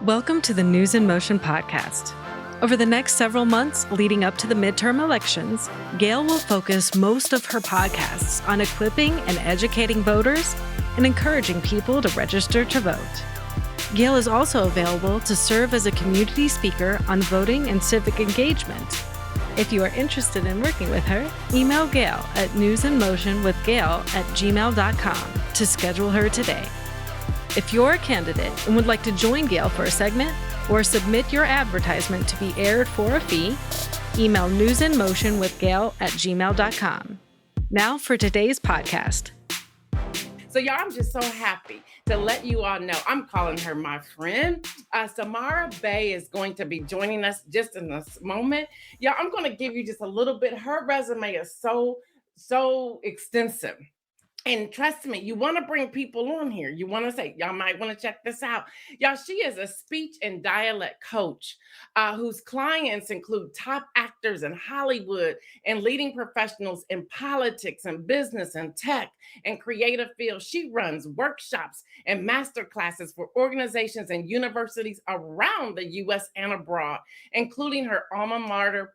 Welcome to the News in Motion podcast. Over the next several months leading up to the midterm elections, Gail will focus most of her podcasts on equipping and educating voters and encouraging people to register to vote. Gail is also available to serve as a community speaker on voting and civic engagement. If you are interested in working with her, email Gail at newsinmotionwithgail@gmail.com to schedule her today. If you're a candidate and would like to join Gail for a segment or submit your advertisement to be aired for a fee, email newsinmotionwithgail@gmail.com. Now for today's podcast. So y'all, I'm just so happy to let you all know, I'm calling her my friend. Samara Bay is going to be joining us just in this moment. Y'all, I'm going to give you just a little bit. Her resume is so extensive. And trust me, you want to bring people on here. You want to say, y'all might want to check this out. Y'all, she is a speech and dialect coach whose clients include top actors in Hollywood and leading professionals in politics and business and tech and creative fields. She runs workshops and masterclasses for organizations and universities around the U.S. and abroad, including her alma mater,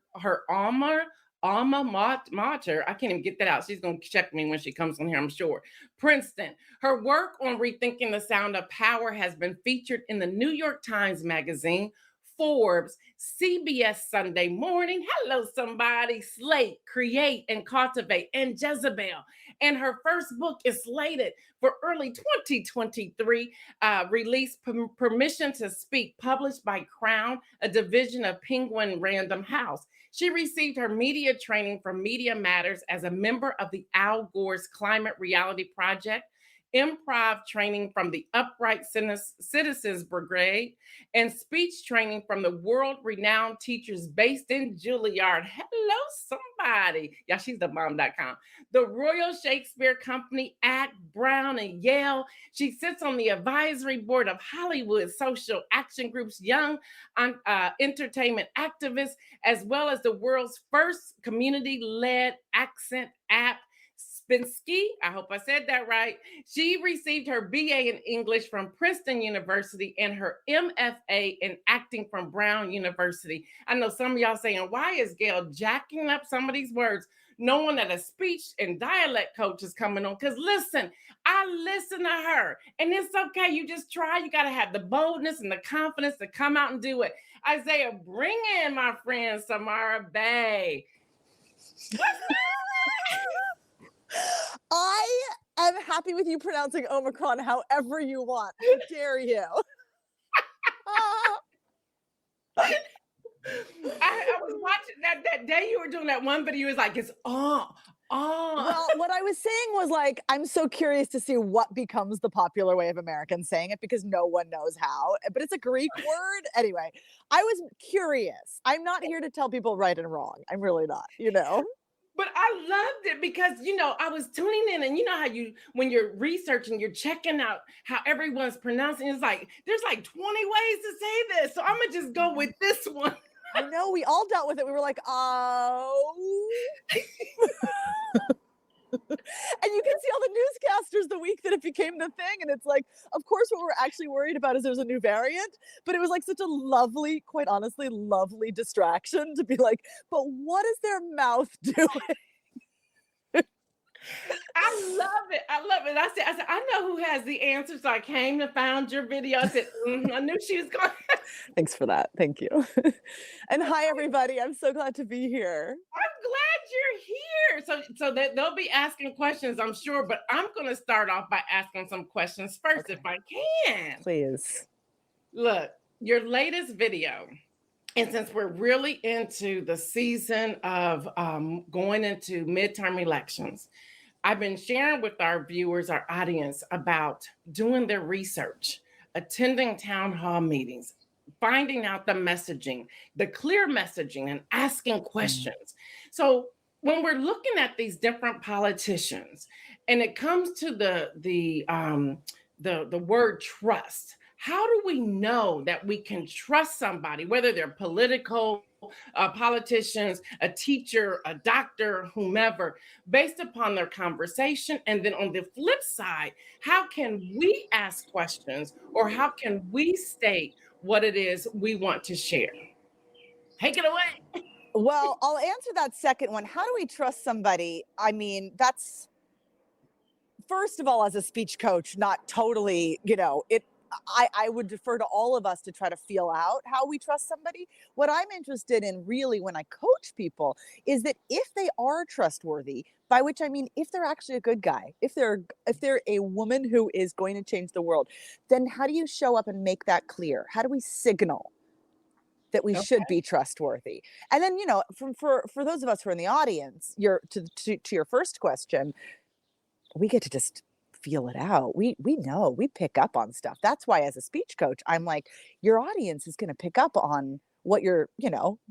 I can't even get that out. She's going to check me when she comes on here, I'm sure. Princeton. Her work on rethinking the sound of power has been featured in the New York Times Magazine, Forbes, CBS Sunday Morning, hello somebody, Slate, Create, and Cultivate, and Jezebel. And her first book is slated for early 2023, release Permission to Speak, published by Crown, a division of Penguin Random House. She received her media training from Media Matters as a member of the Al Gore's Climate Reality Project, improv training from the Upright Citizens Brigade, and speech training from the world-renowned teachers based in Juilliard. Hello, somebody. Yeah, she's the bomb.com. The Royal Shakespeare Company, at Brown and Yale. She sits on the advisory board of Hollywood Social Action Group's Young Entertainment Activists, as well as the world's first community-led accent app, Spinsky. I hope I said that right. She received her BA in English from Princeton University and her MFA in acting from Brown University. I know some of y'all saying, why is Gail jacking up some of these words, knowing that a speech and dialect coach is coming on? Because listen, I listen to her and it's okay. You just try. You got to have the boldness and the confidence to come out and do it. Isaiah, bring in my friend Samara Bay. I am happy with you pronouncing Omicron however you want. How dare you? I was watching that day you were doing that one video. It was like, it's on. Well, what I was saying was like, I'm so curious to see what becomes the popular way of Americans saying it because no one knows how, but it's a Greek word. Anyway, I was curious. I'm not here to tell people right and wrong. I'm really not, But I loved it because, I was tuning in and you know how when you're researching, you're checking out how everyone's pronouncing. It's like, there's like 20 ways to say this. So I'm going to just go with this one. I know we all dealt with it. We were like, oh. And you can see all the newscasters the week that it became the thing. And it's like, of course, what we're actually worried about is there's a new variant. But it was like such a lovely, quite honestly, lovely distraction to be like, but what is their mouth doing? I love it. I said, I know who has the answer. So I came and found your video. I said, I knew she was going. Thanks for that. Thank you. And hi, everybody. I'm so glad to be here. I'm glad you're here. So that they'll be asking questions, I'm sure. But I'm going to start off by asking some questions first, if I can. Please. Look, your latest video. And since we're really into the season of going into midterm elections, I've been sharing with our viewers, our audience, about doing their research, attending town hall meetings, finding out the messaging, the clear messaging, and asking questions. So when we're looking at these different politicians, and it comes to the word trust, How do we know that we can trust somebody, whether they're political, politicians, a teacher, a doctor, whomever, based upon their conversation? And then on the flip side, how can we ask questions, or how can we state what it is we want to share? Take it away. Well, I'll answer that second one. How do we trust somebody? I mean, that's first of all, as a speech coach, not totally, I would defer to all of us to try to feel out how we trust somebody. What I'm interested in really when I coach people is that if they are trustworthy, by which I mean if they're actually a good guy, if they're a woman who is going to change the world, then how do you show up and make that clear? How do we signal that we should be trustworthy? And then, for those of us who are in the audience, to your first question, we get to just feel it out. We know, we pick up on stuff. That's why as a speech coach, I'm like, your audience is going to pick up on what you're,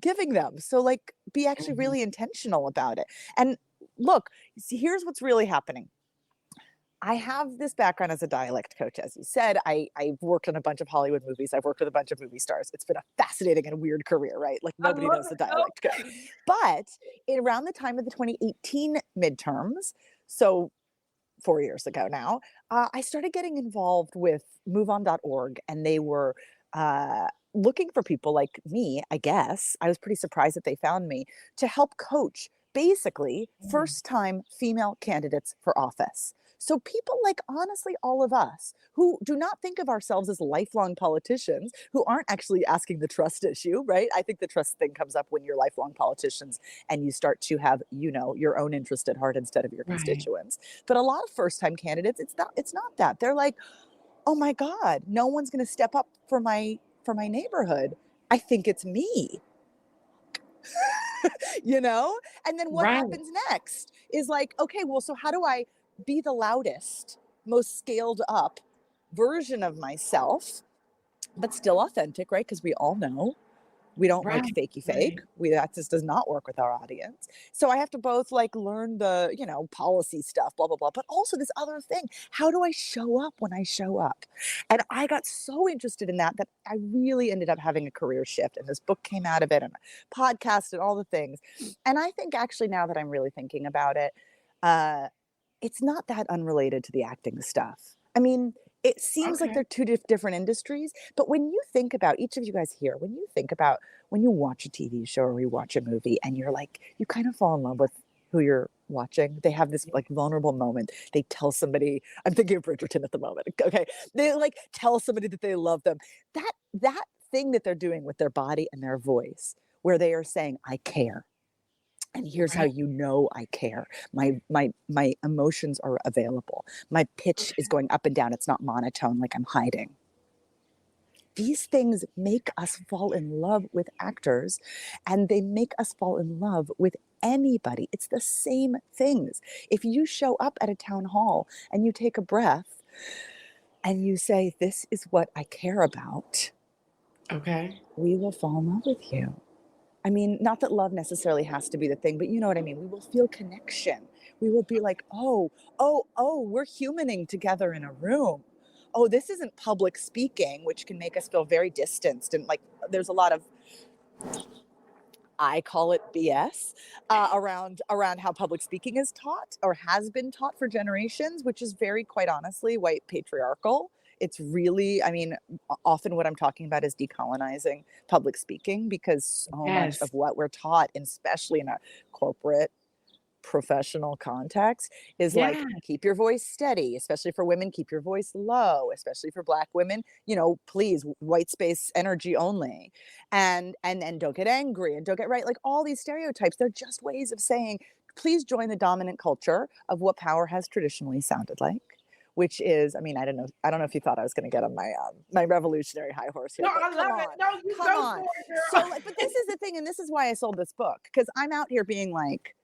giving them. So like, be actually really intentional about it. And look, see, here's what's really happening. I have this background as a dialect coach, as you said. I've worked on a bunch of Hollywood movies. I've worked with a bunch of movie stars. It's been a fascinating and weird career, right? Like nobody knows the dialect coach. But around the time of the 2018 midterms, so 4 years ago now, I started getting involved with moveon.org, and they were looking for people like me, I guess. I was pretty surprised that they found me to help coach basically first-time female candidates for office. So people like, honestly, all of us who do not think of ourselves as lifelong politicians, who aren't actually asking the trust issue, right? I think the trust thing comes up when you're lifelong politicians and you start to have, your own interest at heart instead of your constituents. But a lot of first-time candidates, it's not that. They're like, oh my God, no one's going to step up for my neighborhood. I think it's me. And then what happens next is like, okay, well, so how do I be the loudest, most scaled up version of myself, but still authentic, right? Because we all know we don't like fakey fake. That just does not work with our audience. So I have to both like learn the, policy stuff, blah, blah, blah, but also this other thing. How do I show up when I show up? And I got so interested in that I really ended up having a career shift. And this book came out of it, and a podcast and all the things. And I think actually now that I'm really thinking about it, it's not that unrelated to the acting stuff. I mean, it seems like they're two different industries, but when you think about, each of you guys here, when you think about when you watch a TV show or you watch a movie and you're like, you kind of fall in love with who you're watching. They have this like vulnerable moment. They tell somebody, I'm thinking of Bridgerton at the moment. Okay. They like tell somebody that they love them. That thing that they're doing with their body and their voice, where they are saying, I care. And here's how you know I care. My emotions are available. My pitch is going up and down. It's not monotone like I'm hiding. These things make us fall in love with actors, and they make us fall in love with anybody. It's the same things. If you show up at a town hall and you take a breath and you say, this is what I care about, we will fall in love with you. I mean, not that love necessarily has to be the thing, but you know what I mean? We will feel connection. We will be like, oh, we're humaning together in a room. Oh, this isn't public speaking, which can make us feel very distanced. And like, there's a lot of, I call it BS, around how public speaking is taught or has been taught for generations, which is very, quite honestly, white patriarchal. It's really, I mean, often what I'm talking about is decolonizing public speaking, because so much of what we're taught, especially in a corporate professional context, is like, keep your voice steady, especially for women, keep your voice low, especially for Black women, please, white space energy only. And don't get angry and don't get like all these stereotypes. They're just ways of saying, please join the dominant culture of what power has traditionally sounded like. Which is, I mean, I don't know if you thought I was going to get on my revolutionary high horse here. No, I love it. No, you go for it, girl. So, but this is the thing, and this is why I sold this book, because I'm out here being like,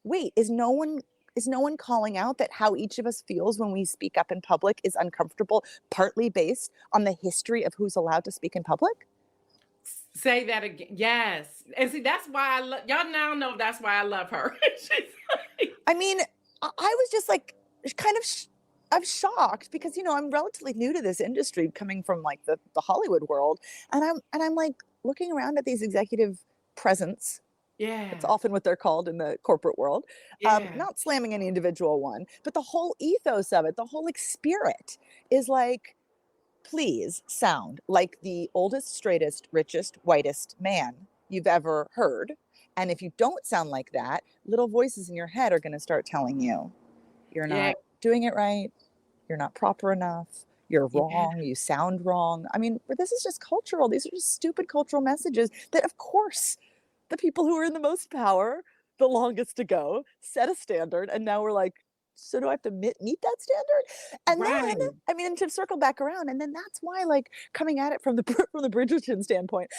wait, is no one calling out that how each of us feels when we speak up in public is uncomfortable, partly based on the history of who's allowed to speak in public? Say that again. Yes, and see, that's why y'all now know that's why I love her. I mean, I was just like, kind of I'm shocked because, I'm relatively new to this industry coming from like the Hollywood world. And I'm like looking around at these executive presence. It's Yeah. often what they're called in the corporate world. Yeah. Not slamming any individual one, but the whole ethos of it, the whole like spirit is like, please sound like the oldest, straightest, richest, whitest man you've ever heard. And if you don't sound like that, little voices in your head are going to start telling you you're Yeah. not doing it right. You're not proper enough. You're Yeah. wrong. You sound wrong. I mean, but this is just cultural. These are just stupid cultural messages that, of course, the people who are in the most power, the longest to go, set a standard. And now we're like, so do I have to meet that standard? And Right. then, I mean, to circle back around, and then that's why, like, coming at it from the from the Bridgerton standpoint,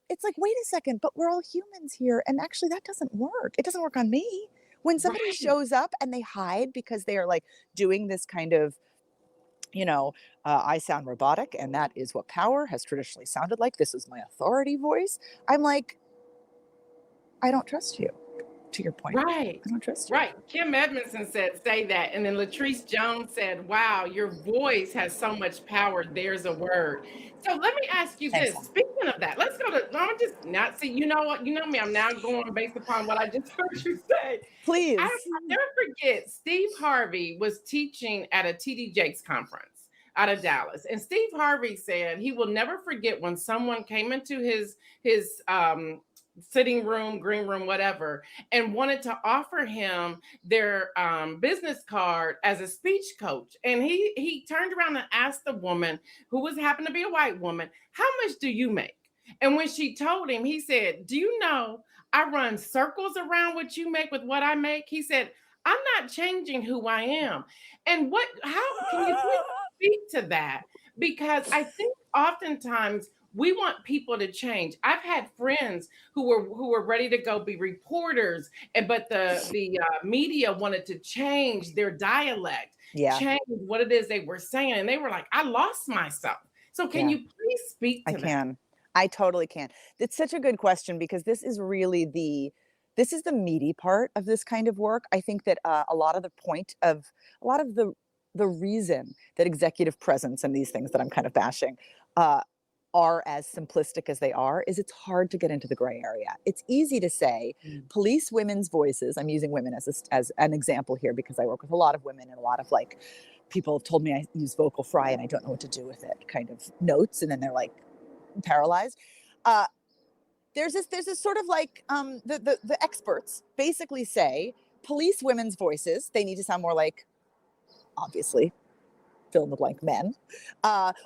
it's like, wait a second, but we're all humans here, and actually, that doesn't work. It doesn't work on me. When somebody Right. shows up and they hide because they are like doing this kind of, I sound robotic, and that is what power has traditionally sounded like. This is my authority voice. I'm like, I don't trust you. To your point, Right. I don't trust you. Right. Kim Edmondson said, say that. And then Latrice Jones said, wow, your voice has so much power. There's a word. So let me ask you Thanks. this. Speaking of that, let's go to, I'm just not see, you know what? You know me, I'm now going based upon what I just heard you say. Please. I'll never forget, Steve Harvey was teaching at a TD Jakes conference out of Dallas. And Steve Harvey said he will never forget when someone came into his sitting room, green room, whatever, and wanted to offer him their business card as a speech coach. And he turned around and asked the woman, who was happened to be a white woman, how much do you make? And when she told him, he said, do you know I run circles around what you make with what I make? He said, I'm not changing who I am. And how can you please speak to that? Because I think oftentimes we want people to change. I've had friends who were ready to go be reporters, but the media wanted to change their dialect, Yeah. change what it is they were saying, and they were like, "I lost myself." So, can you please speak to I that? can. I totally can. It's such a good question because this is really this is the meaty part of this kind of work. I think that a lot of the reason that executive presence and these things that I'm kind of bashing uh, are as simplistic as they are is it's hard to get into the gray area. It's easy to say Mm. police women's voices. I'm using women as an example here because I work with a lot of women and a lot of like people have told me I use vocal fry and I don't know what to do with it kind of notes. And then they're like paralyzed. Uh, there's this sort of like the experts basically say police women's voices, they need to sound more like, obviously, fill in the blank men,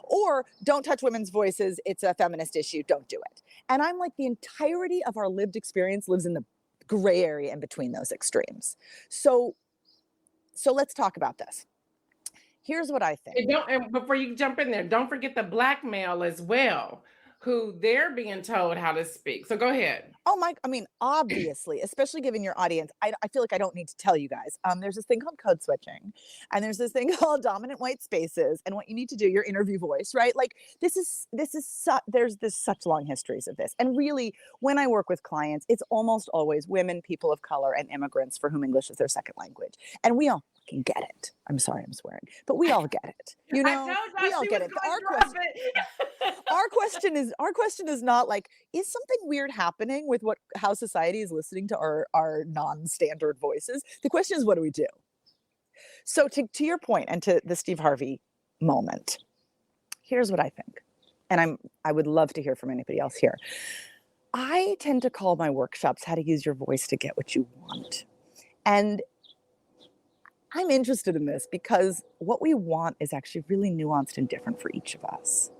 or don't touch women's voices. It's a feminist issue. Don't do it. And I'm like, the entirety of our lived experience lives in the gray area in between those extremes. So let's talk about this. Here's what I think. And before you jump in there, don't forget the black male as well, who they're being told how to speak. So go ahead. I mean, obviously, especially given your audience, I feel like I don't need to tell you guys. There's this thing called code switching, and there's this thing called dominant white spaces, and what you need to do, your interview voice, right? Like there's such long histories of this, and really, when I work with clients, it's almost always women, people of color, and immigrants for whom English is their second language, and we all fucking get it. I'm sorry, I'm swearing, but we all get it. I told We all she get was it. going to drop it. Our question is not like, is something weird happening with how society is listening to our non-standard voices? The question is, what do we do? So to your point and to the Steve Harvey moment, here's what I think. And I would love to hear from anybody else here. I tend to call my workshops how to use your voice to get what you want. And I'm interested in this because what we want is actually really nuanced and different for each of us.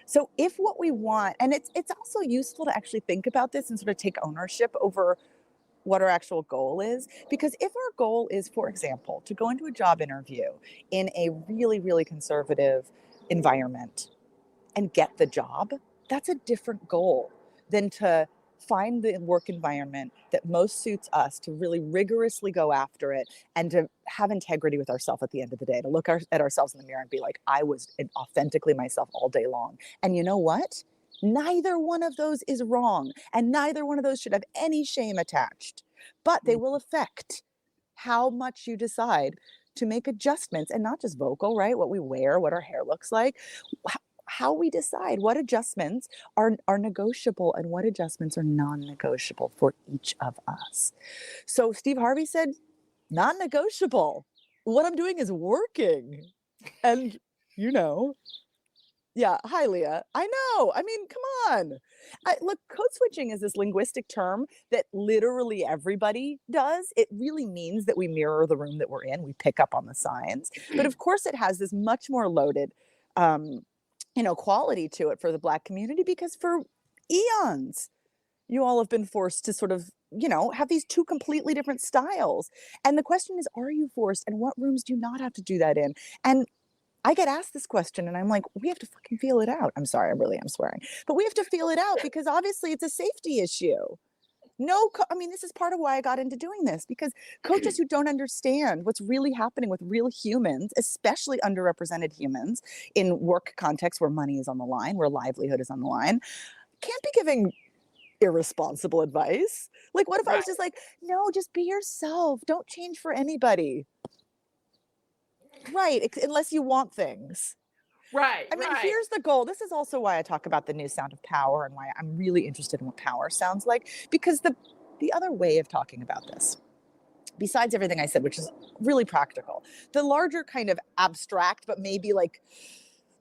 So if what we want, and it's also useful to actually think about this and sort of take ownership over what our actual goal is. Because if our goal is, for example, to go into a job interview in a really, really conservative environment and get the job, that's a different goal than to find the work environment that most suits us, to really rigorously go after it and to have integrity with ourselves at the end of the day, to look at ourselves in the mirror and be like, I was authentically myself all day long. And you know what? Neither one of those is wrong. And neither one of those should have any shame attached, but they will affect how much you decide to make adjustments, and not just vocal, right? What we wear, what our hair looks like, how we decide what adjustments are negotiable and what adjustments are non-negotiable for each of us. So Steve Harvey said, non-negotiable. What I'm doing is working. And yeah. Hi, Leah. I know. I mean, come on. Look, code switching is this linguistic term that literally everybody does. It really means that we mirror the room that we're in. We pick up on the signs. But of course, it has this much more loaded, quality to it for the Black community, because for eons, you all have been forced to sort of, have these two completely different styles. And the question is, are you forced? And what rooms do you not have to do that in? And I get asked this question and I'm like, we have to fucking feel it out. I'm sorry, I'm swearing, but we have to feel it out because obviously it's a safety issue. This is part of why I got into doing this, because coaches who don't understand what's really happening with real humans, especially underrepresented humans in work contexts where money is on the line, where livelihood is on the line, can't be giving irresponsible advice. Like, what if I was just like, no, just be yourself. Don't change for anybody. Right. Unless you want things. Right. Here's the goal. This is also why I talk about the new sound of power and why I'm really interested in what power sounds like, because the other way of talking about this, besides everything I said, which is really practical, the larger kind of abstract, but maybe like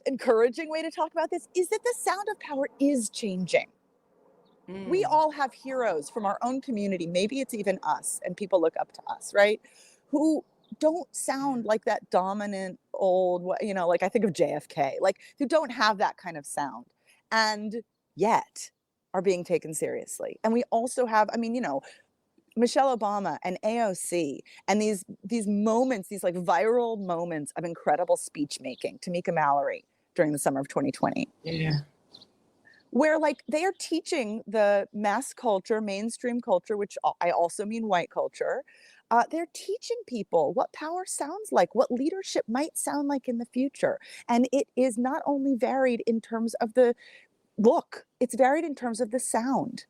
encouraging way to talk about this is that the sound of power is changing. We all have heroes from our own community. Maybe it's even us and people look up to us, right? Who don't sound like that dominant old, like I think of JFK, like who don't have that kind of sound and yet are being taken seriously. And we also have, Michelle Obama and AOC and these moments, these like viral moments of incredible speech making, Tamika Mallory during the summer of 2020. Yeah. Where like they are teaching the mass culture, mainstream culture, which I also mean white culture. They're teaching people what power sounds like, what leadership might sound like in the future. And it is not only varied in terms of the look, it's varied in terms of the sound.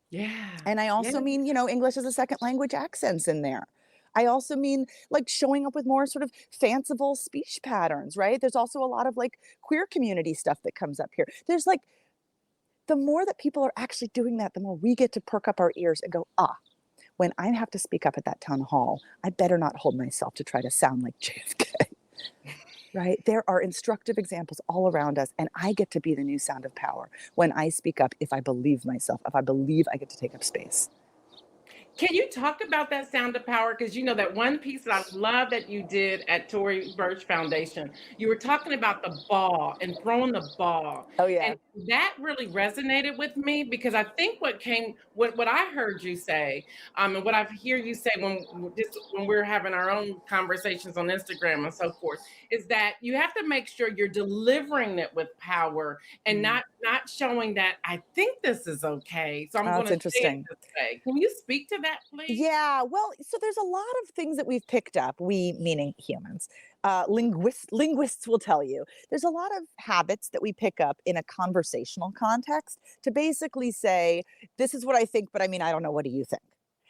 Yeah. And I also mean, English as a second language accents in there. I also mean like showing up with more sort of fanciful speech patterns, right? There's also a lot of like queer community stuff that comes up here. There's like, the more that people are actually doing that, the more we get to perk up our ears and go, when I have to speak up at that town hall, I better not hold myself to try to sound like JFK, right? There are instructive examples all around us, and I get to be the new sound of power when I speak up if I believe myself, if I believe I get to take up space. Can you talk about that sound of power? Because that one piece that I love that you did at Tory Burch Foundation, you were talking about the ball and throwing the ball. Oh, yeah. And that really resonated with me because I think what I heard you say, and what I hear you say when we're having our own conversations on Instagram and so forth, is that you have to make sure you're delivering it with power and not showing that I think this is okay. So I'm going to say it this way. Can you speak to that, please? Yeah, well, so there's a lot of things that we've picked up, we meaning humans. Linguists will tell you there's a lot of habits that we pick up in a conversational context to basically say, this is what I think, but I don't know, what do you think?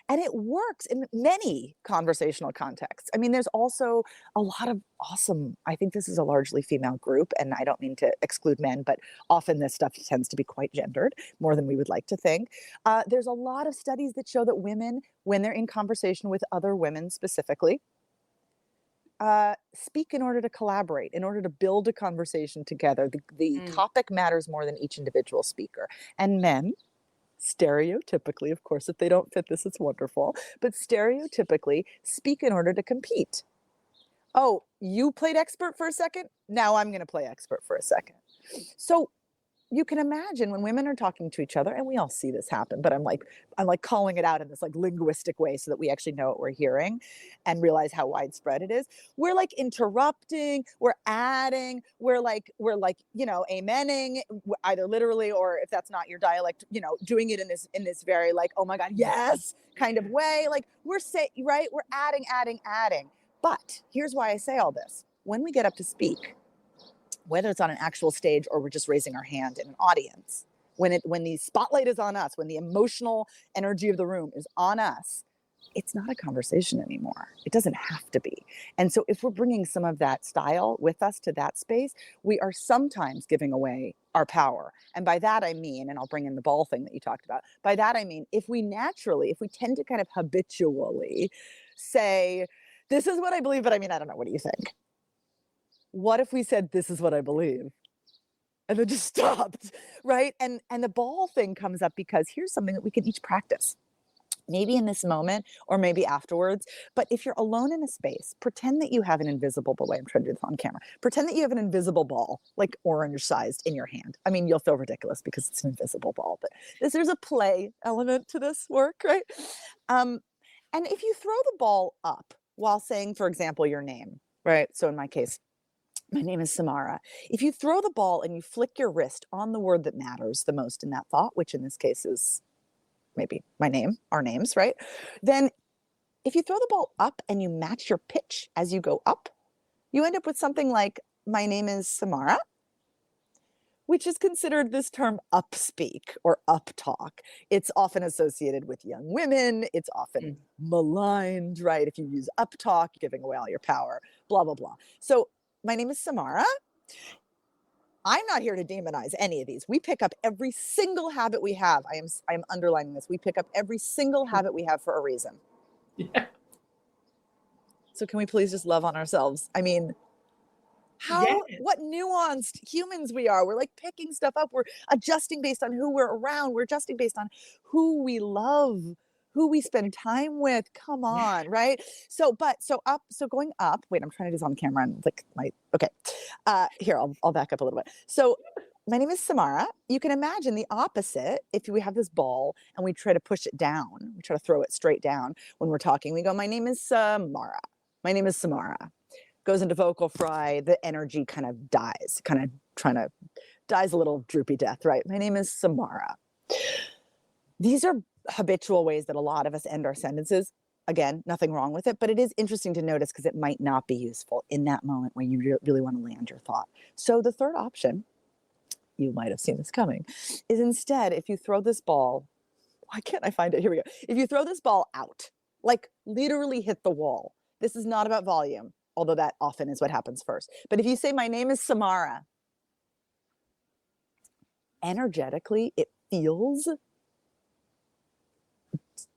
And it works in many conversational contexts. There's also a lot of awesome, I think this is a largely female group, and I don't mean to exclude men, but often this stuff tends to be quite gendered, more than we would like to think. There's a lot of studies that show that women, when they're in conversation with other women specifically, speak in order to collaborate, in order to build a conversation together. The topic matters more than each individual speaker. And men, stereotypically, of course, if they don't fit this, it's wonderful, but stereotypically speak in order to compete. Oh, you played expert for a second? Now I'm going to play expert for a second. So you can imagine when women are talking to each other, and we all see this happen, but I'm like calling it out in this like linguistic way so that we actually know what we're hearing and realize how widespread it is. We're like interrupting, we're adding, we're like, amening, either literally, or if that's not your dialect, doing it in this very like, oh my God, yes, kind of way. Like we're adding. But here's why I say all this. When we get up to speak, whether it's on an actual stage or we're just raising our hand in an audience, when the spotlight is on us, when the emotional energy of the room is on us, it's not a conversation anymore. It doesn't have to be. And so if we're bringing some of that style with us to that space, we are sometimes giving away our power. And by that, I mean, and I'll bring in the ball thing that you talked about. By that, I mean, if we tend to kind of habitually say, this is what I believe, but I mean, I don't know. What do you think? What if we said, this is what I believe? And then just stopped, right? And the ball thing comes up because here's something that we can each practice. Maybe in this moment or maybe afterwards. But if you're alone in a space, pretend that you have an invisible ball. I'm trying to do this on camera. Pretend that you have an invisible ball, like orange sized in your hand. I mean, you'll feel ridiculous because it's an invisible ball, but there's a play element to this work, right? And if you throw the ball up while saying, for example, your name, right? So in my case, my name is Samara. If you throw the ball and you flick your wrist on the word that matters the most in that thought, which in this case is maybe my name, our names, right? Then if you throw the ball up and you match your pitch as you go up, you end up with something like, my name is Samara, which is considered this term upspeak or uptalk. It's often associated with young women. It's often maligned, right? If you use uptalk, you're giving away all your power, blah, blah, blah. So my name is Samara. I'm not here to demonize any of these. We pick up every single habit we have. I am underlining this. We pick up every single habit we have for a reason. Yeah. So can we please just love on ourselves? I mean, what nuanced humans we are. We're like picking stuff up. We're adjusting based on who we're around. We're adjusting based on who we love, who we spend time with. Come on, right? So going up. Wait, I'm trying to do this on camera and here, I'll back up a little bit. So my name is Samara. You can imagine the opposite. If we have this ball and we try to push it down, we try to throw it straight down when we're talking. We go, my name is Samara. My name is Samara. Goes into vocal fry. The energy kind of dies, dies a little droopy death, right? My name is Samara. These are habitual ways that a lot of us end our sentences. Again, nothing wrong with it, but it is interesting to notice because it might not be useful in that moment when you really want to land your thought. So the third option, you might have seen this coming, is instead, if you throw this ball, why can't I find it? Here we go. If you throw this ball out, like literally hit the wall, this is not about volume, although that often is what happens first. But if you say, my name is Samara, energetically, it feels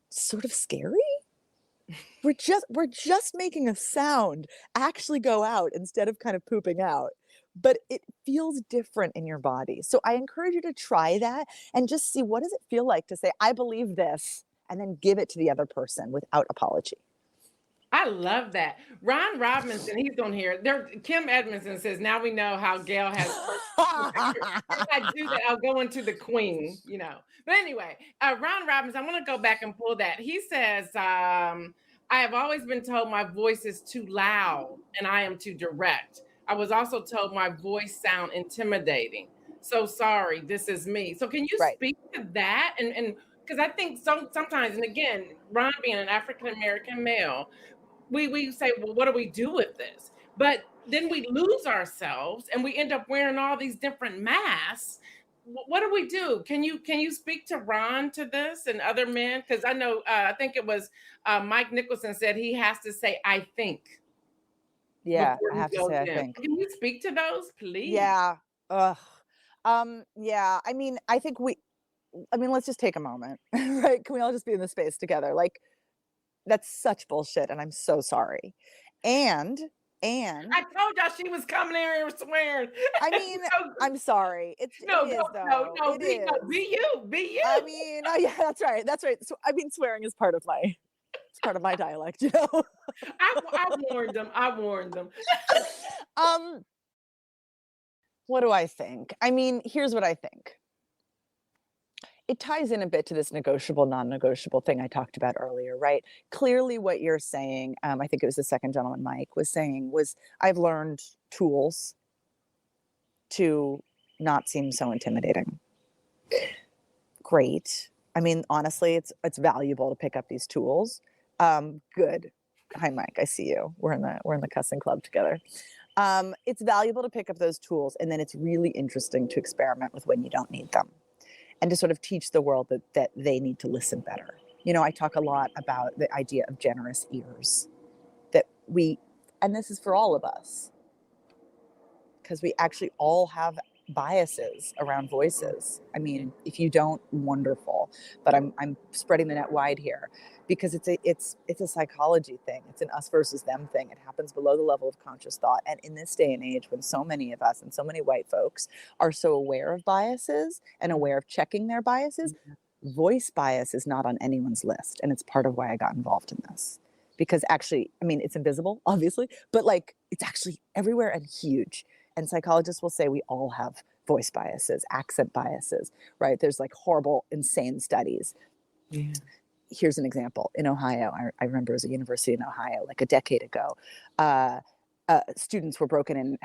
sort of scary. We're just making a sound actually go out instead of kind of pooping out, but it feels different in your body. So I encourage you to try that and just see, what does it feel like to say, I believe this, and then give it to the other person without apology. I love that. Ron Robinson, he's on here. Kim Edmondson says, now we know how Gail has. If I do that, I'll go into the queen, But anyway, Ron Robinson, I want to go back and pull that. He says, I have always been told my voice is too loud and I am too direct. I was also told my voice sound intimidating. So sorry, this is me. So can you speak to that? And because I think sometimes, and again, Ron being an African-American male, we say, well, what do we do with this? But then we lose ourselves and we end up wearing all these different masks. What do we do? Can you speak to Ron to this and other men? Because I know, I think it was Mike Nicholson said he has to say, I think. Yeah, I have to say, I think. Can you speak to those, please? Yeah. Yeah. I mean, let's just take a moment, right? Can we all just be in the space together? Like, that's such bullshit, and I'm so sorry. And I told y'all she was coming here and swearing. I mean, I'm sorry. It is, though. Be you. I mean, yeah, that's right. So, I mean, swearing is part of my dialect, I warned them. What do I think? I mean, here's what I think. It ties in a bit to this negotiable, non-negotiable thing I talked about earlier, right? Clearly what you're saying, I think it was the second gentleman, Mike, was saying was, I've learned tools to not seem so intimidating. Great. I mean, honestly, it's valuable to pick up these tools. Good. Hi, Mike, I see you. We're in the cussing club together. It's valuable to pick up those tools, and then it's really interesting to experiment with when you don't need them. And to sort of teach the world that they need to listen better. I talk a lot about the idea of generous ears, that and this is for all of us, because we actually all have biases around voices. I mean, if you don't, wonderful, but I'm spreading the net wide here, because it's a psychology thing. It's an us versus them thing. It happens below the level of conscious thought. And in this day and age, when so many of us and so many white folks are so aware of biases and aware of checking their biases, voice bias is not on anyone's list. And it's part of why I got involved in this. Because actually, I mean, it's invisible, obviously, but like, it's actually everywhere and huge. And psychologists will say we all have voice biases, accent biases, right? There's like horrible, insane studies. Yeah. Here's an example. In Ohio, I remember it was a university in Ohio, like a decade ago. Students were broken in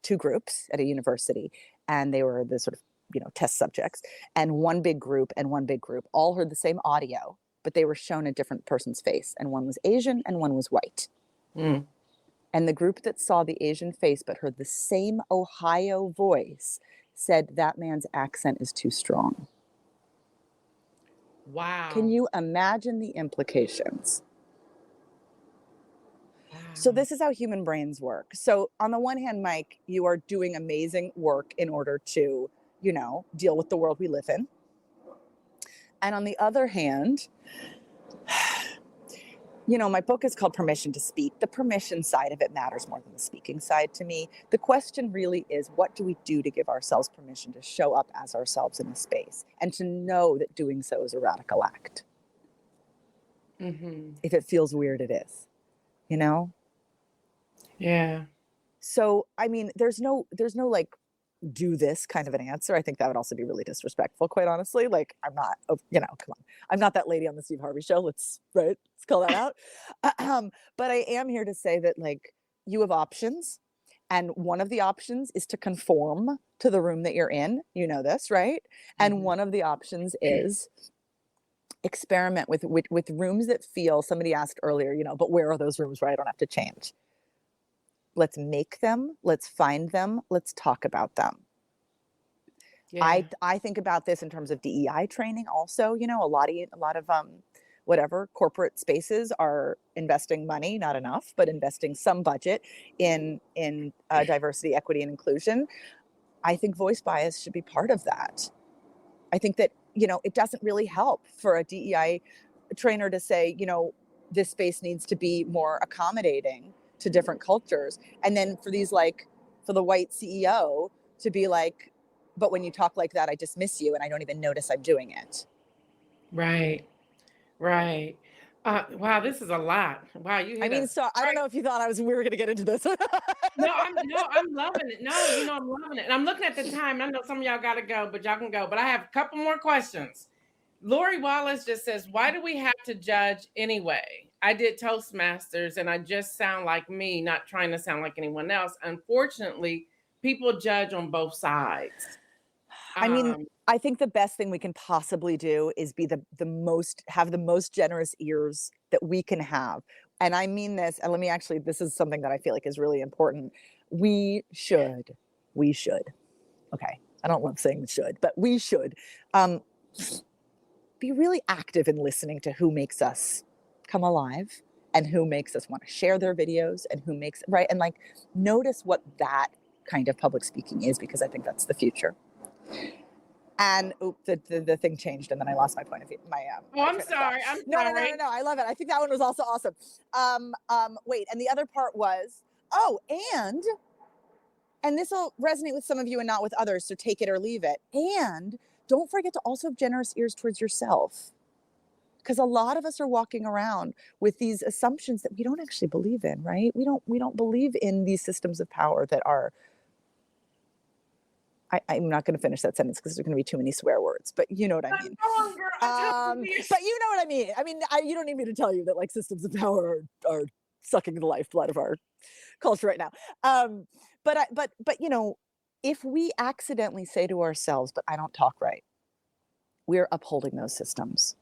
two groups at a university, and they were the sort of, test subjects. And one big group all heard the same audio, but they were shown a different person's face. And one was Asian and one was white. Mm. And the group that saw the Asian face but heard the same Ohio voice said that man's accent is too strong. Wow. Can you imagine the implications? Wow. So this is how human brains work. So on the one hand, Mike, you are doing amazing work in order to, deal with the world we live in. And on the other hand, my book is called Permission to Speak. The permission side of it matters more than the speaking side to me. The question really is, what do we do to give ourselves permission to show up as ourselves in the space, and to know that doing so is a radical act? Mm-hmm. If it feels weird, it is, Yeah. So, I mean, there's no like, do this kind of an answer. I think that would also be really disrespectful, quite honestly. Like, I'm not, come on. I'm not that lady on the Steve Harvey show. Let's call that out. But I am here to say that, like, you have options. And one of the options is to conform to the room that you're in. You know this, right? And Mm-hmm. one of the options is experiment with rooms that feel, somebody asked earlier, but where are those rooms where I don't have to change? Let's make them, let's find them, let's talk about them. Yeah. I think about this in terms of DEI training also. A lot of whatever corporate spaces are investing money, not enough, but investing some budget in diversity, equity, and inclusion. I think voice bias should be part of that. I think that, it doesn't really help for a DEI trainer to say, this space needs to be more accommodating to different cultures. And then for the white CEO to be like, but when you talk like that, I dismiss you and I don't even notice I'm doing it. Right. Wow, this is a lot. Wow, you hit so I don't know if you thought we were going to get into this. No, I'm loving it. No, I'm loving it. And I'm looking at the time. I know some of y'all got to go, but y'all can go. But I have a couple more questions. Lori Wallace just says, why do we have to judge anyway? I did Toastmasters and I just sound like me, not trying to sound like anyone else. Unfortunately, people judge on both sides. I mean, I think the best thing we can possibly do is be have the most generous ears that we can have. And I mean this, and this is something that I feel like is really important. We should, okay, I don't love saying should, but we should be really active in listening to who makes us come alive and who makes us want to share their videos and who makes, right? And like, notice what that kind of public speaking is, because I think that's the future. And the thing changed, and then I lost my point of view. I'm sorry. No, I love it. I think that one was also awesome. Wait, and the other part was, and this will resonate with some of you and not with others, so take it or leave it. And don't forget to also have generous ears towards yourself, because a lot of us are walking around with these assumptions that we don't actually believe in, right? We don't believe in these systems of power that are. I'm not going to finish that sentence because there's going to be too many swear words, but you know what I mean. But you know what I mean. I mean, you don't need me to tell you that like systems of power are sucking the lifeblood of our culture right now. But if we accidentally say to ourselves, "But I don't talk right," we're upholding those systems.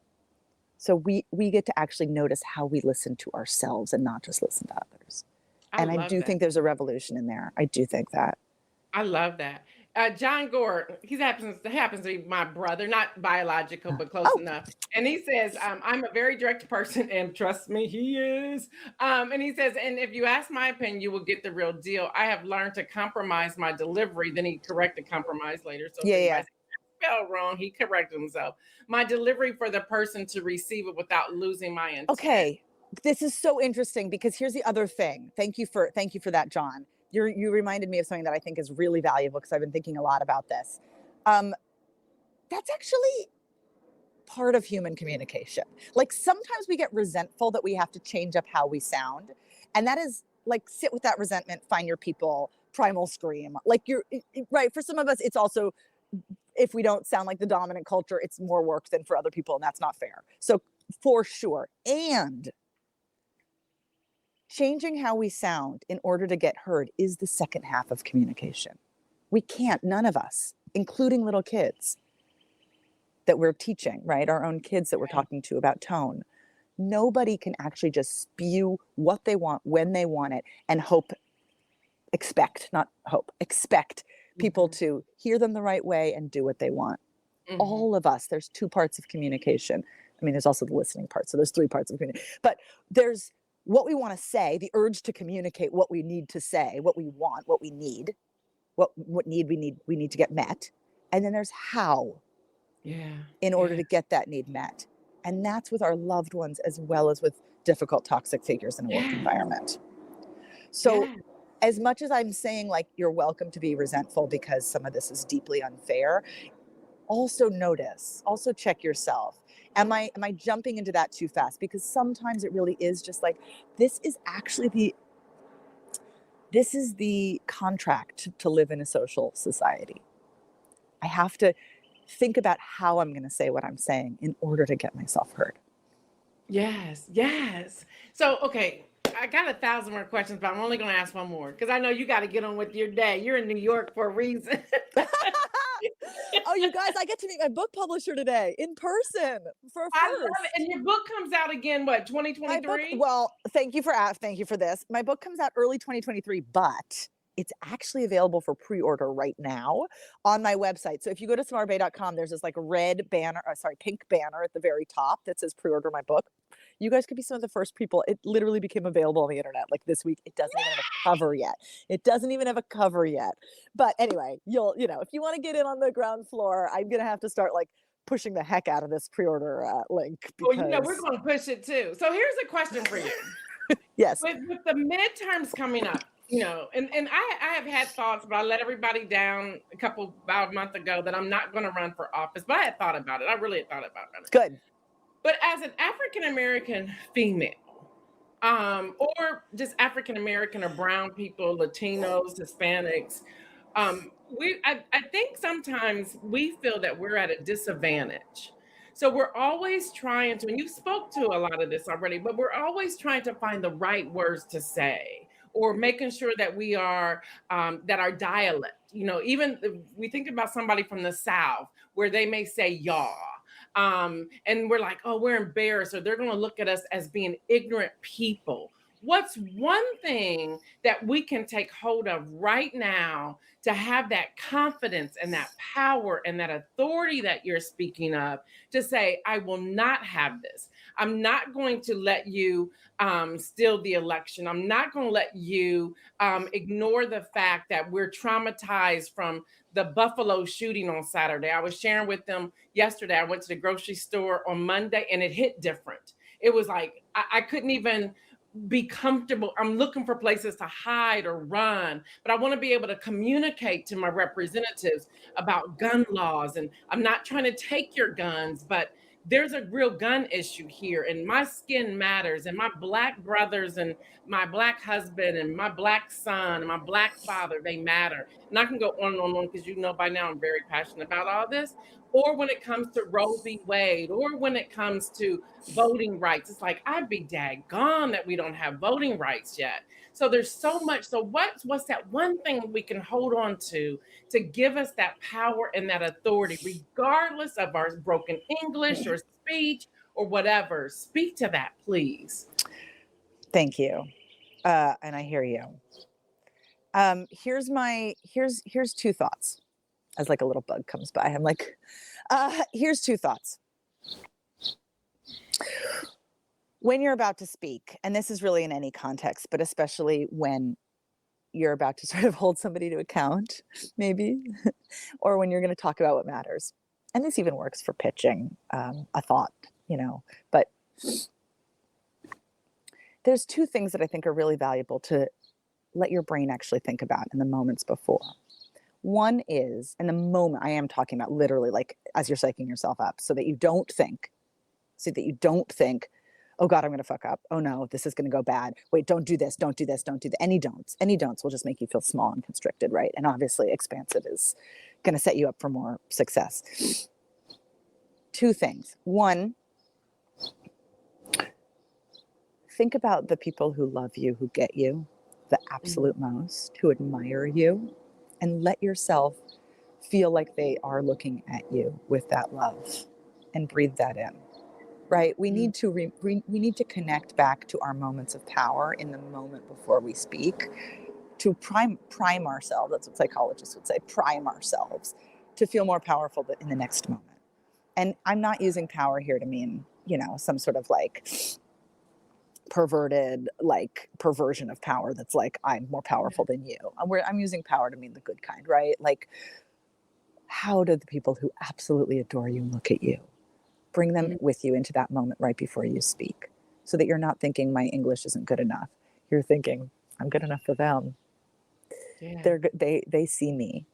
So we get to actually notice how we listen to ourselves and not just listen to others. I do think there's a revolution in there. I do think that. I love that. John Gore, he happens to be my brother, not biological, but close Oh, enough. And he says, I'm a very direct person, and trust me, he is. And he says, and if you ask my opinion, you will get the real deal. I have learned to compromise my delivery. Then he corrected compromise later. So if yeah. anybody spelled wrong, he corrected himself. My delivery for the person to receive it without losing my intent. Okay. This is so interesting because here's the other thing. Thank you for that, John. You reminded me of something that I think is really valuable because I've been thinking a lot about this. That's actually part of human communication. Like sometimes we get resentful that we have to change up how we sound. And that is like, sit with that resentment, find your people, primal scream. Like right. For some of us, it's also, if we don't sound like the dominant culture, it's more work than for other people. And that's not fair. So for sure. And changing how we sound in order to get heard is the second half of communication. We can't, none of us, including little kids that we're teaching, right? Our own kids that we're talking to about tone. Nobody can actually just spew what they want when they want it and expect people to hear them the right way and do what they want. All of us, there's two parts of communication. I mean, there's also the listening part. So there's three parts of communication. But there's what we want to say, the urge to communicate what we need to say, what we want, what we need, what need we need to get met. And then there's how. In order to get that need met. And that's with our loved ones as well as with difficult toxic figures in a work environment. So as much as I'm saying like you're welcome to be resentful because some of this is deeply unfair, also notice, also check yourself. Am I jumping into that too fast? Because sometimes it really is just like, this is the contract to live in a social society. I have to think about how I'm going to say what I'm saying in order to get myself heard. Yes. So, okay, I got 1,000 more questions, but I'm only going to ask one more because I know you got to get on with your day. You're in New York for a reason. Oh, you guys, I get to meet my book publisher today in person for a first. I love it. And your book comes out again, what, 2023? Well, thank you for this. My book comes out early 2023, but it's actually available for pre-order right now on my website. So if you go to samarabay.com, there's this like pink banner at the very top that says pre-order my book. You guys could be some of the first people. It literally became available on the internet like this week. It doesn't even have a cover yet. But anyway, if you want to get in on the ground floor, I'm going to have to start like pushing the heck out of this pre-order link. Well, we're going to push it too. So here's a question for you. Yes. With the midterms coming up, and I have had thoughts, but I let everybody down about a month ago that I'm not going to run for office. But I had thought about it. I really had thought about it. Good. But as an African-American female, or just African-American or brown people, Latinos, Hispanics, I think sometimes we feel that we're at a disadvantage. So we're always trying to, and you spoke to a lot of this already, but we're always trying to find the right words to say, or making sure that we are, that our dialect, even if we think about somebody from the South where they may say y'all, and we're like, oh, we're embarrassed, or they're going to look at us as being ignorant people. What's one thing that we can take hold of right now to have that confidence and that power and that authority that you're speaking of to say, I will not have this. I'm not going to let you steal the election. I'm not going to let you ignore the fact that we're traumatized from the Buffalo shooting on Saturday. I was sharing with them yesterday. I went to the grocery store on Monday and it hit different. It was like, I couldn't even be comfortable. I'm looking for places to hide or run, but I want to be able to communicate to my representatives about gun laws. And I'm not trying to take your guns, but there's a real gun issue here, and my skin matters, and my Black brothers and my Black husband and my Black son and my Black father, they matter. And I can go on and on because by now I'm very passionate about all this. Or when it comes to Roe v. Wade, or when it comes to voting rights, it's like, I'd be daggone that we don't have voting rights yet. So there's so much. So what's that one thing we can hold on to give us that power and that authority, regardless of our broken English or speech or whatever? Speak to that, please. Thank you. And I hear you. Here's two thoughts. as like a little bug comes by. I'm like, here's 2 thoughts. When you're about to speak, and this is really in any context, but especially when you're about to sort of hold somebody to account, maybe, or when you're going to talk about what matters. And this even works for pitching a thought, but there's 2 things that I think are really valuable to let your brain actually think about in the moments before. One is in the moment, I am talking about literally like as you're psyching yourself up so that you don't think, oh God, I'm going to fuck up. Oh no, this is going to go bad. Wait, don't do this. Don't do this. Don't do that. Any don'ts will just make you feel small and constricted, right? And obviously expansive is going to set you up for more success. 2 things. One, think about the people who love you, who get you the absolute most, who admire you, and let yourself feel like they are looking at you with that love and breathe that in. Right? We need to we need to connect back to our moments of power in the moment before we speak, to prime ourselves. That's what psychologists would say, prime ourselves to feel more powerful in the next moment. And I'm not using power here to mean, some sort of like perverted, like perversion of power that's like, I'm more powerful than you. I'm using power to mean the good kind, right? Like, how do the people who absolutely adore you look at you? Bring them with you into that moment right before you speak, so that you're not thinking my English isn't good enough. You're thinking, I'm good enough for them. Yeah. They see me.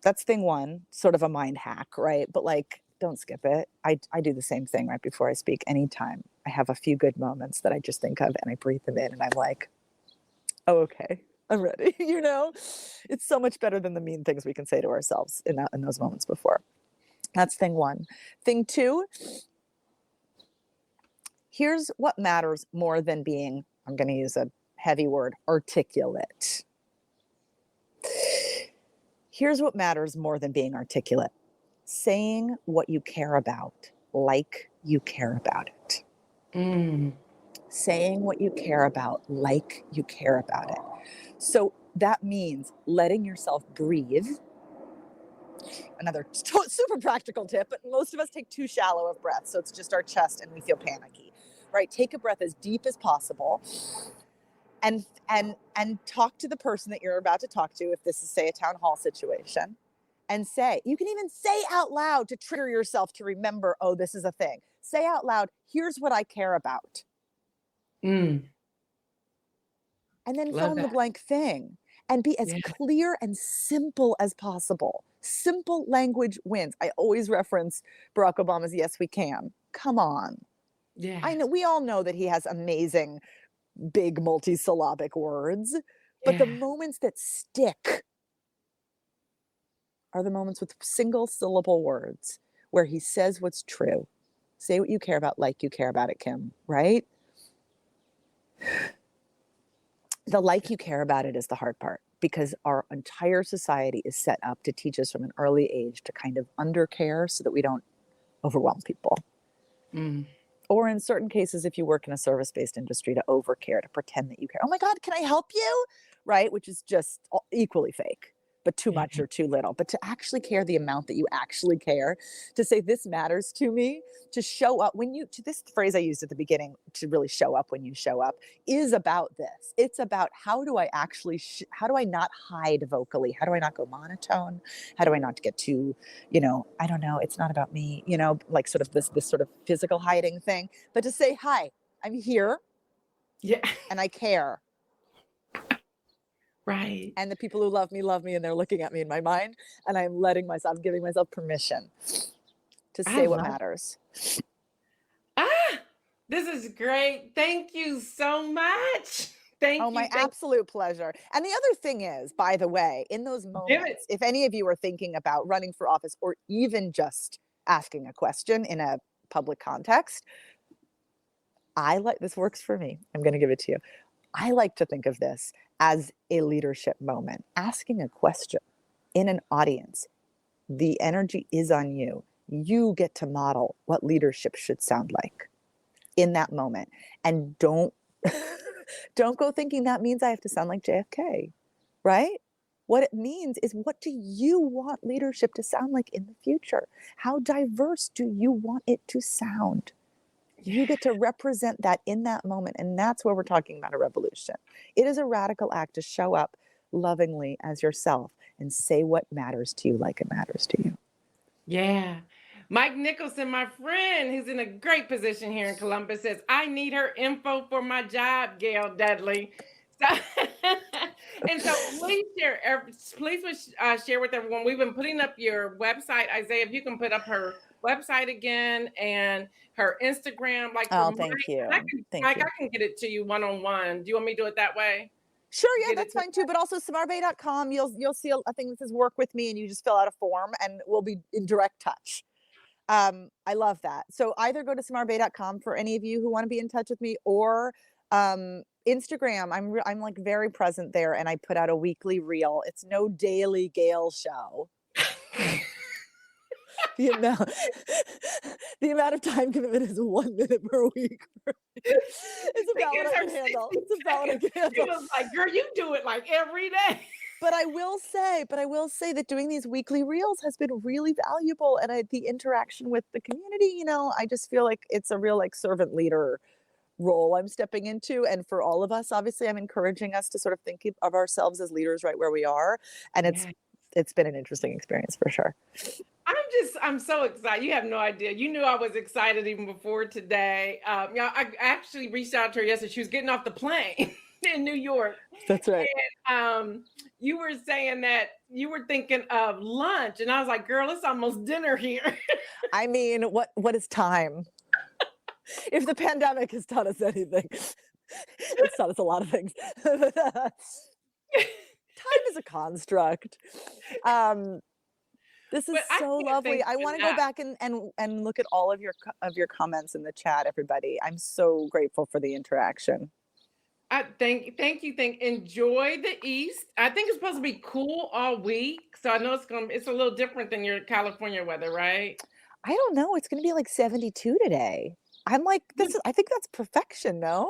That's thing 1, sort of a mind hack, right? But like, don't skip it. I do the same thing right before I speak. Anytime I have a few good moments that I just think of and I breathe them in and I'm like, oh, okay, I'm ready. It's so much better than the mean things we can say to ourselves in those moments before. That's thing 1. Thing 2, here's what matters more than being, I'm going to use a heavy word, articulate. Here's what matters more than being articulate. Saying what you care about like you care about it. Saying what you care about like you care about it. So that means letting yourself breathe. Another super practical tip, but most of us take too shallow of breaths. So it's just our chest and we feel panicky, right? Take a breath as deep as possible and talk to the person that you're about to talk to. If this is, say, a town hall situation, and you can even say out loud to trigger yourself to remember, oh, this is a thing. Say out loud, here's what I care about. And then fill in the blank thing and be as clear and simple as possible. Simple language wins. I always reference Barack Obama's Yes, We Can. Come on. Yeah. I know we all know that he has amazing, big multisyllabic words, but the moments that stick are the moments with single syllable words where he says what's true. Say what you care about like you care about it, Kim, right? The like you care about it is the hard part, because our entire society is set up to teach us from an early age to kind of undercare so that we don't overwhelm people. Or in certain cases, if you work in a service-based industry, to overcare, to pretend that you care. Oh my God, can I help you? Right? Which is just equally fake, but too much or too little. But to actually care the amount that you actually care, to say this matters to me, to show up to this phrase I used at the beginning, to really show up when you show up, is about this. It's about how do I actually, how do I not hide vocally? How do I not go monotone? How do I not get too, I don't know, it's not about me, like sort of this sort of physical hiding thing, but to say, hi, I'm here. Yeah. And I care. Right. And the people who love me, and they're looking at me in my mind, and I'm giving myself permission to say what matters. This is great. Thank you so much. Thank you. My absolute pleasure. And the other thing is, by the way, in those moments, if any of you are thinking about running for office or even just asking a question in a public context, this works for me. I'm going to give it to you. I like to think of this as a leadership moment. Asking a question in an audience, the energy is on you. You get to model what leadership should sound like in that moment. And don't go thinking that means I have to sound like JFK, right? What it means is, what do you want leadership to sound like in the future? How diverse do you want it to sound? You get to represent that in that moment. And that's where we're talking about a revolution. It is a radical act to show up lovingly as yourself and say what matters to you like it matters to you. Yeah. Mike Nicholson, my friend, who's in a great position here in Columbus, says, I need her info for my job, Gail Dudley. So, and so please share with everyone. We've been putting up your website. Isaiah, if you can put up her website again and her Instagram. Like, oh, thank you. I can get it to you one-on-one. Do you want me to do it that way? Sure, yeah, that's fine too. But also SamaraBay.com, you'll see a thing that says work with me, and you just fill out a form and we'll be in direct touch. I love that. So either go to SamaraBay.com for any of you who want to be in touch with me, or Instagram. I'm like very present there, and I put out a weekly reel. It's no daily Gail show. the amount of time commitment is 1 minute per week. It's about what I can handle. It's about what I can handle. She was like, girl, you do it like every day. But I will say that doing these weekly reels has been really valuable, and the interaction with the community, I just feel like it's a real like servant leader role I'm stepping into. And for all of us, obviously, I'm encouraging us to sort of think of ourselves as leaders right where we are. And it's been an interesting experience for sure. I'm so excited. You have no idea. You knew I was excited even before today. I actually reached out to her yesterday. She was getting off the plane in New York. That's right. And you were saying that you were thinking of lunch, and I was like, girl, it's almost dinner here. I mean, what is time? If the pandemic has taught us anything, it's taught us a lot of things. Time is a construct. This is so lovely. I want to go back and look at all of your comments in the chat, everybody. I'm so grateful for the interaction. Thank you. Enjoy the East. I think it's supposed to be cool all week, so I know it's a little different than your California weather, right? I don't know. It's going to be like 72 today. I'm like, I think that's perfection, no?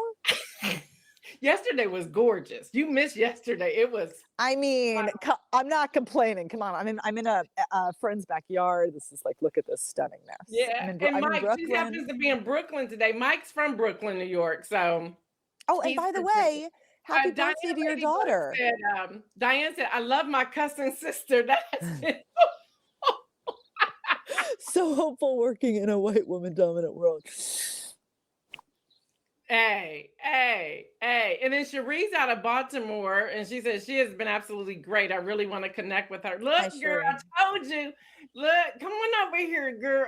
Yesterday was gorgeous. You missed yesterday. It was. I mean, I'm not complaining. Come on, I'm in a friend's backyard. This is like, look at this stunningness. Yeah, and Mike, she happens to be in Brooklyn today. Mike's from Brooklyn, New York, so. Oh, and by the way, happy birthday to your daughter. Diane said, I love my cousin sister. That's it. So hopeful working in a white woman dominant world. Hey. And then Cherie's out of Baltimore, and she says she has been absolutely great. I really want to connect with her. Look, girl, I told you. Look, come on over here, girl.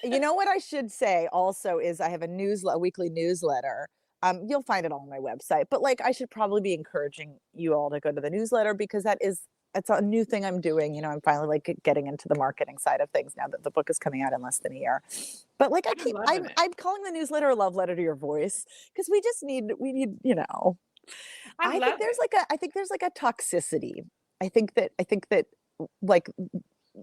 You know what I should say also is I have a weekly newsletter. You'll find it all on my website, but like, I should probably be encouraging you all to go to the newsletter, because it's a new thing I'm doing. I'm finally like getting into the marketing side of things now that the book is coming out in less than a year. But like, I'm calling the newsletter a love letter to your voice, because we need, I think there's like a toxicity. I think that like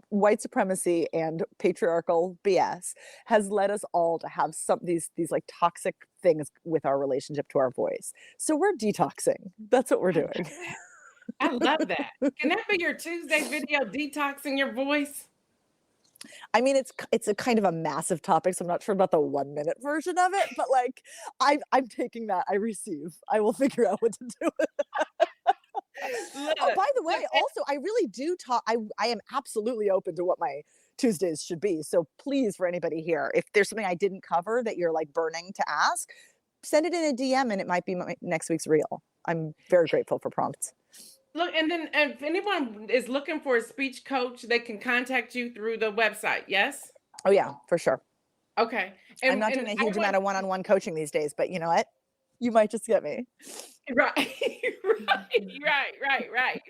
white supremacy and patriarchal BS has led us all to have these like toxic things with our relationship to our voice. So we're detoxing. That's what we're doing. I love that. Can that be your Tuesday video, detoxing your voice? I mean, it's a kind of a massive topic, so I'm not sure about the 1 minute version of it, but like, I'm taking that. I will figure out what to do with it. Oh, by the way, also, I really do talk. I am absolutely open to what my Tuesdays should be. So please, for anybody here, if there's something I didn't cover that you're like burning to ask, send it in a DM and it might be next week's reel. I'm very grateful for prompts. Look, and then if anyone is looking for a speech coach, they can contact you through the website, yes? Oh, yeah, for sure. Okay. I'm not doing a huge amount of one-on-one coaching these days, but you know what? You might just get me. Right.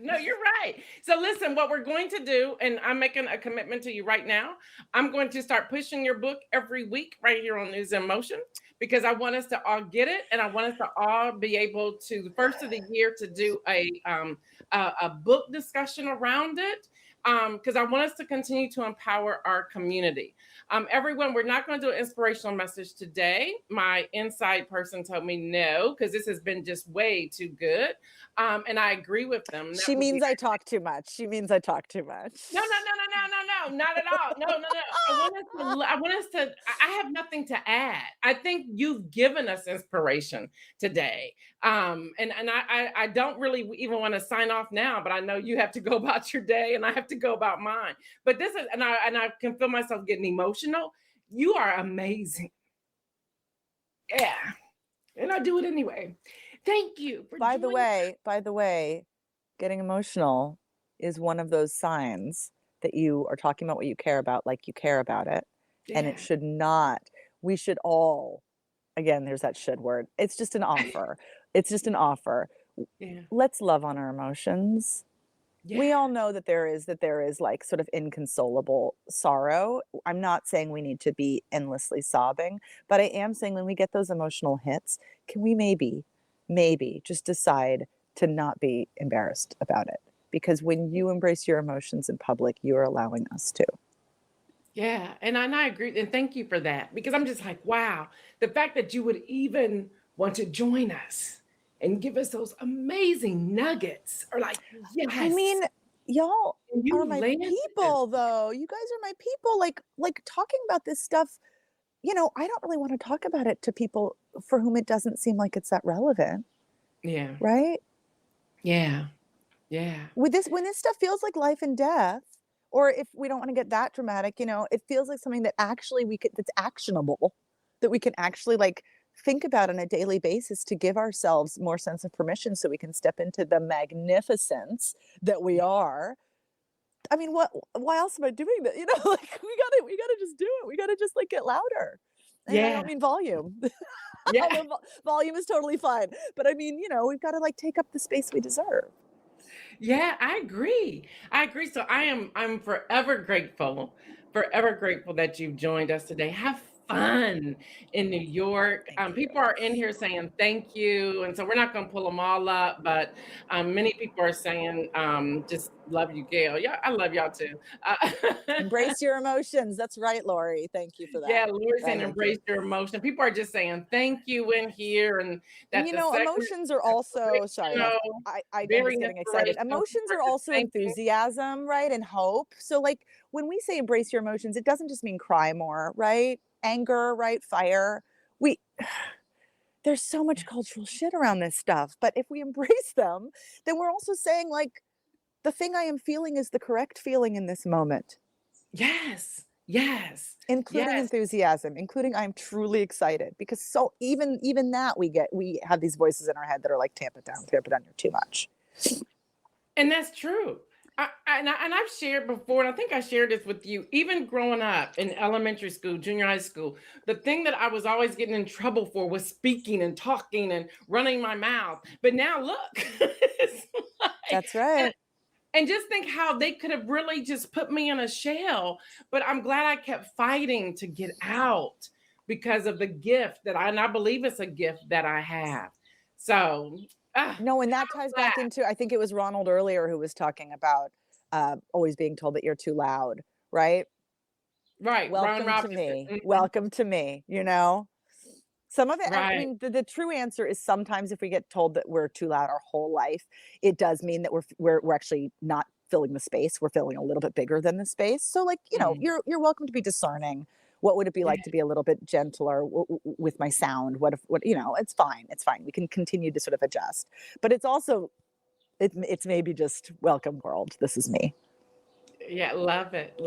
No, you're right. So listen, what we're going to do, and I'm making a commitment to you right now, I'm going to start pushing your book every week right here on News in Motion, because I want us to all get it, and I want us to all be able to, the first of the year, to do a book discussion around it, because I want us to continue to empower our community. Everyone, we're not going to do an inspirational message today. My inside person told me no, because this has been just way too good. And I agree with them. That She would be means I talk too much. She means I talk too much. No, not at all. No. I want us to. I have nothing to add. I think you've given us inspiration today. And I don't really even want to sign off now, but I know you have to go about your day, and I have to go about mine. But this is, and I can feel myself getting emotional. You are amazing. Yeah, and I do it anyway. Thank you. By the way, getting emotional is one of those signs that you are talking about what you care about, like you care about it. Yeah. And it should not. We should all, again, there's that should word. It's just an offer. It's just an offer. Yeah. Let's love on our emotions. Yeah. We all know that there is like sort of inconsolable sorrow. I'm not saying we need to be endlessly sobbing, but I am saying when we get those emotional hits, can we maybe just decide to not be embarrassed about it? Because when you embrace your emotions in public, you are allowing us to. Yeah, and I agree, and thank you for that, because I'm just like, wow, the fact that you would even want to join us and give us those amazing nuggets, or like, yes. I mean, y'all You are my landed people, though. You guys are my people. Like talking about this stuff, I don't really want to talk about it to people for whom it doesn't seem like it's that relevant. Yeah. Right? Yeah. Yeah. When this stuff feels like life and death, or if we don't want to get that dramatic, it feels like something that actually that's actionable, that we can actually like think about on a daily basis to give ourselves more sense of permission so we can step into the magnificence that we are. I mean, why else am I doing that? Like we gotta just do it. We gotta just like get louder. And I don't mean volume. Yeah. Volume is totally fine. But I mean, we've got to like take up the space we deserve. Yeah, I agree. So I'm forever grateful that you've joined us today. Have fun in New York. People are in here saying thank you, and so we're not going to pull them all up, but many people are saying just love you, Gail. Yeah, I love y'all too. Embrace your emotions. That's right, Lori. Thank you for that. Yeah, Lori's saying embrace your emotion. People are just saying thank you in here, and that emotions are also sorry. I'm just getting excited. Emotions are also enthusiasm, right, and hope. So like when we say embrace your emotions, it doesn't just mean cry more, right? Anger, right? Fire. There's so much cultural shit around this stuff, but if we embrace them, then we're also saying like the thing I am feeling is the correct feeling in this moment. Yes. Including enthusiasm, including I'm truly excited, because so even that we have these voices in our head that are like tamp it down, you're too much. And that's true. And I've shared before, and I think I shared this with you, even growing up in elementary school, junior high school, the thing that I was always getting in trouble for was speaking and talking and running my mouth. But now look, that's right. And just think how they could have really just put me in a shell. But I'm glad I kept fighting to get out because of the gift I believe it's a gift that I have. So no, and that ties back into, I think it was Ronald earlier who was talking about always being told that you're too loud, right? Right. Welcome to me. Mm-hmm. Welcome to me, Some of it, right. I mean, the true answer is sometimes if we get told that we're too loud our whole life, it does mean that we're actually not filling the space. We're filling a little bit bigger than the space. So like, you're welcome to be discerning. What would it be like to be a little bit gentler with my sound? What it's fine. It's fine. We can continue to sort of adjust, but it's also, it's maybe just welcome world. This is me. Yeah. Love it.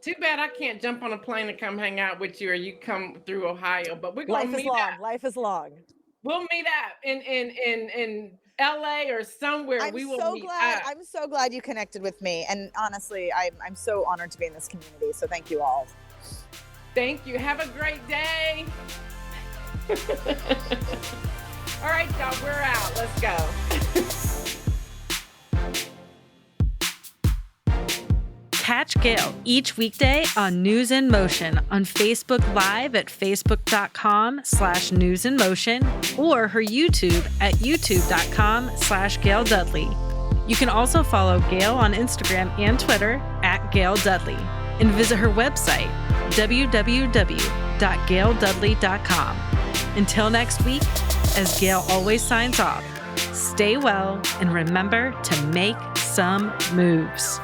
Too bad I can't jump on a plane and come hang out with you, or you come through Ohio, but we're going to meet up. Life is long. We'll meet up in LA or somewhere. I'm so glad you connected with me. And honestly, I'm so honored to be in this community. So thank you all. Thank you. Have a great day. All right, y'all, we're out. Let's go. Catch Gail each weekday on News in Motion on Facebook Live at facebook.com/News in Motion or her YouTube at youtube.com/Gail Dudley. You can also follow Gail on Instagram and Twitter at Gail Dudley and visit her website www.gaildudley.com. Until next week, as Gail always signs off, stay well, and remember to make some moves.